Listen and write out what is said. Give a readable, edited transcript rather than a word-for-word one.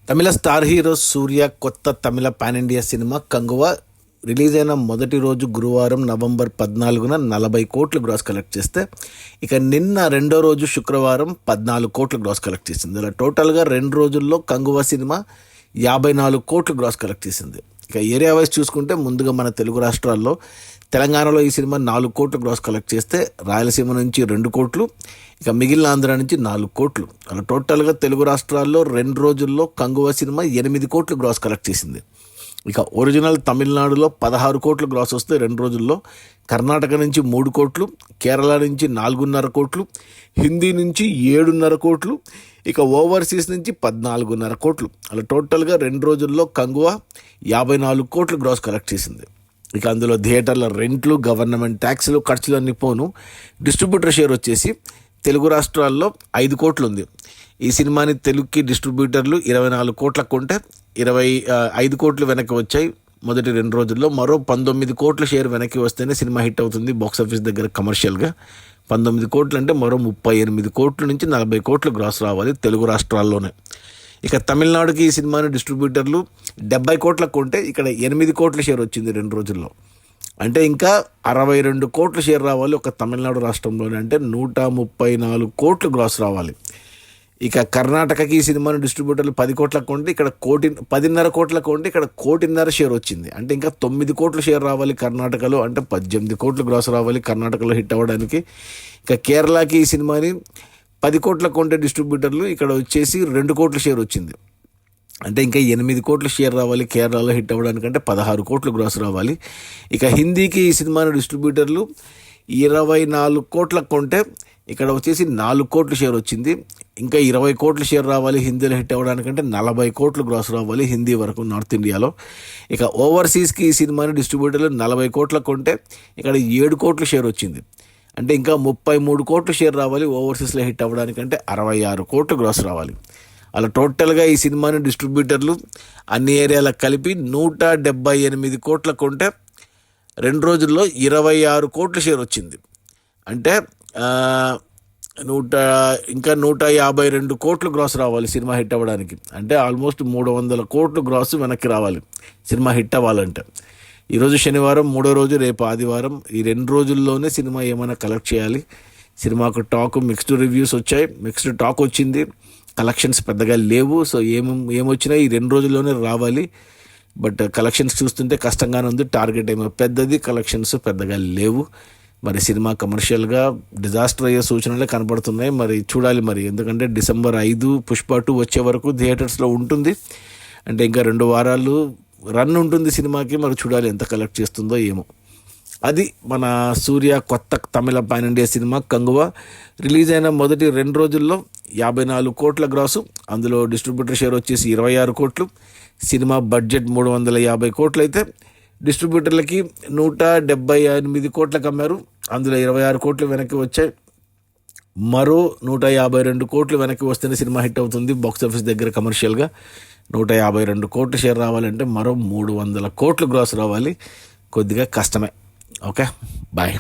తమిళ star hero Suriya కొత్త Tamil pan India cinema Kanguva release అయిన మొదటి రోజు గురువారం నవంబర్ 14న 40 కోట్లు గ్రాస్ కలెక్ట్ చేస్తే ఇక నిన్న రెండో రోజు శుక్రవారం 14 కోట్లు గ్రాస్ కలెక్ట్ చేసింది. ఇలా టోటల్గా 2 రోజుల్లో కంగువా సినిమా 54 కోట్లు గ్రాస్ కలెక్ట్ చేసింది. ఇక ఏరియా వైజ్ చూసుకుంటే ముందుగా మన తెలుగు రాష్ట్రాల్లో తెలంగాణలో ఈ సినిమా 4 కోట్లు గ్రాస్ కలెక్ట్ చేస్తే రాయలసీమ నుంచి 2 కోట్లు, ఇక మిగిలిన ఆంధ్ర నుంచి 4 కోట్లు. అలా టోటల్గా తెలుగు రాష్ట్రాల్లో 2 రోజుల్లో కంగువా సినిమా 8 కోట్లు గ్రాస్ కలెక్ట్ చేసింది. ఇక ఒరిజినల్ తమిళనాడులో 16 కోట్లు గ్రాస్ వస్తే 2 రోజుల్లో, కర్ణాటక నుంచి 3 కోట్లు, కేరళ నుంచి 4.5 కోట్లు, హిందీ నుంచి 7.5 కోట్లు, ఇక ఓవర్సీస్ నుంచి 14.5 కోట్లు. అలా టోటల్గా 2 రోజుల్లో కంగువా 54 కోట్లు గ్రాస్ కలెక్ట్ చేసింది. ఇక అందులో థియేటర్ల రెంట్లు, గవర్నమెంట్ ట్యాక్స్లు, ఖర్చులన్నీ పోను డిస్ట్రిబ్యూటర్ షేర్ వచ్చేసి తెలుగు రాష్ట్రాల్లో 5 కోట్లు ఉంది. ఈ సినిమాని తెలుగుకి డిస్ట్రిబ్యూటర్లు 24 కోట్లకు కొంటే 25 కోట్లు వెనక్కి వచ్చాయి మొదటి 2 రోజుల్లో. మరో 19 కోట్ల షేర్ వెనక్కి వస్తేనే సినిమా హిట్ అవుతుంది బాక్సాఫీస్ దగ్గర కమర్షియల్గా. 19 కోట్లు అంటే మరో 38 కోట్ల నుంచి 40 కోట్లు గ్రాస్ రావాలి తెలుగు రాష్ట్రాల్లోనే. ఇక తమిళనాడుకి ఈ సినిమాని డిస్ట్రిబ్యూటర్లు 70 కోట్లకు కొంటే ఇక్కడ 8 కోట్ల షేర్ వచ్చింది 2 రోజుల్లో. అంటే ఇంకా 62 కోట్ల షేర్ రావాలి ఒక తమిళనాడు రాష్ట్రంలోనే, అంటే 134 కోట్లు గ్రాస్ రావాలి. ఇక కర్ణాటకకి ఈ సినిమాని డిస్ట్రిబ్యూటర్లు 10 కోట్లకు కొంటే ఇక్కడ 10.5 కోట్లకు కొంటే ఇక్కడ 1.5 షేర్ వచ్చింది. అంటే ఇంకా 9 కోట్ల షేర్ రావాలి కర్ణాటకలో, అంటే 18 కోట్లు గ్రాస్ రావాలి కర్ణాటకలో హిట్ అవ్వడానికి. ఇక కేరళకి ఈ సినిమాని 10 కోట్లకు కొంటే డిస్ట్రిబ్యూటర్లు ఇక్కడ వచ్చేసి 2 కోట్ల షేర్ వచ్చింది. అంటే ఇంకా 8 కోట్ల షేర్ రావాలి కేరళలో హిట్ అవ్వడానికంటే 16 కోట్లు గ్రాస్ రావాలి. ఇక హిందీకి ఈ సినిమాని డిస్ట్రిబ్యూటర్లు 24 కోట్లకు కొంటే ఇక్కడ వచ్చేసి 4 కోట్ల షేర్ వచ్చింది. ఇంకా 20 కోట్ల షేర్ రావాలి హిందీలో హిట్ అవ్వడానికంటే 40 కోట్లు గ్రాస్ రావాలి హిందీ వరకు నార్త్ ఇండియాలో. ఇక ఓవర్సీస్కి ఈ సినిమాని డిస్ట్రిబ్యూటర్లు 40 కోట్లకు కొంటే ఇక్కడ 7 కోట్ల షేర్ వచ్చింది. అంటే ఇంకా 33 కోట్ల షేర్ రావాలి ఓవర్సీస్లో హిట్ అవ్వడానికంటే 66 కోట్లు గ్రాస్ రావాలి. అలా టోటల్గా ఈ సినిమాని డిస్ట్రిబ్యూటర్లు అన్ని ఏరియాలకు కలిపి 178 కోట్లకు కొంటే 2 రోజుల్లో 26 కోట్ల షేర్ వచ్చింది. అంటే 152 కోట్లు గ్రాస్ రావాలి సినిమా హిట్ అవ్వడానికి. అంటే ఆల్మోస్ట్ 300 కోట్లు గ్రాస్ వెనక్కి రావాలి సినిమా హిట్ అవ్వాలంటే. ఈరోజు శనివారం 3వ రోజు, రేపు ఆదివారం. ఈ 2 రోజుల్లోనే సినిమా ఏమైనా కలెక్ట్ చేయాలి. సినిమాకు టాక్ మిక్స్డ్ రివ్యూస్ వచ్చాయి, మిక్స్డ్ టాక్ వచ్చింది, కలెక్షన్స్ పెద్దగా లేవు. సో ఏమొచ్చినా ఈ 2 రోజుల్లోనే రావాలి. బట్ కలెక్షన్స్ చూస్తుంటే కష్టంగానే ఉంది. టార్గెట్ ఏమో పెద్దది, కలెక్షన్స్ పెద్దగా లేవు. మరి సినిమా కమర్షియల్గా డిజాస్టర్ అయ్యే సూచనలే కనబడుతున్నాయి. మరి చూడాలి మరి, ఎందుకంటే డిసెంబర్ 5 పుష్ప 2 వచ్చే వరకు థియేటర్స్లో ఉంటుంది. అంటే ఇంకా 2 వారాలు రన్ ఉంటుంది సినిమాకి. మరి చూడాలి ఎంత కలెక్ట్ చేస్తుందో ఏమో. అది మన సూర్య కొత్త Tamil pan India cinema Kanguva release అయిన మొదటి 2 రోజుల్లో 54 కోట్ల గ్రాసు. అందులో డిస్ట్రిబ్యూటర్ షేర్ వచ్చేసి 26 కోట్లు. సినిమా బడ్జెట్ 350 కోట్లు అయితే డిస్ట్రిబ్యూటర్లకి 178 కోట్లకు అమ్మారు. అందులో 26 కోట్లు వెనక్కి వచ్చాయి. మరో 152 కోట్లు వెనక్కి వస్తేనే సినిమా హిట్ అవుతుంది బాక్సాఫీస్ దగ్గర కమర్షియల్గా. 152 కోట్ల షేర్ రావాలంటే మరో 300 కోట్లు గ్రాస్ రావాలి. కొద్దిగా కష్టమే. Okay, bye.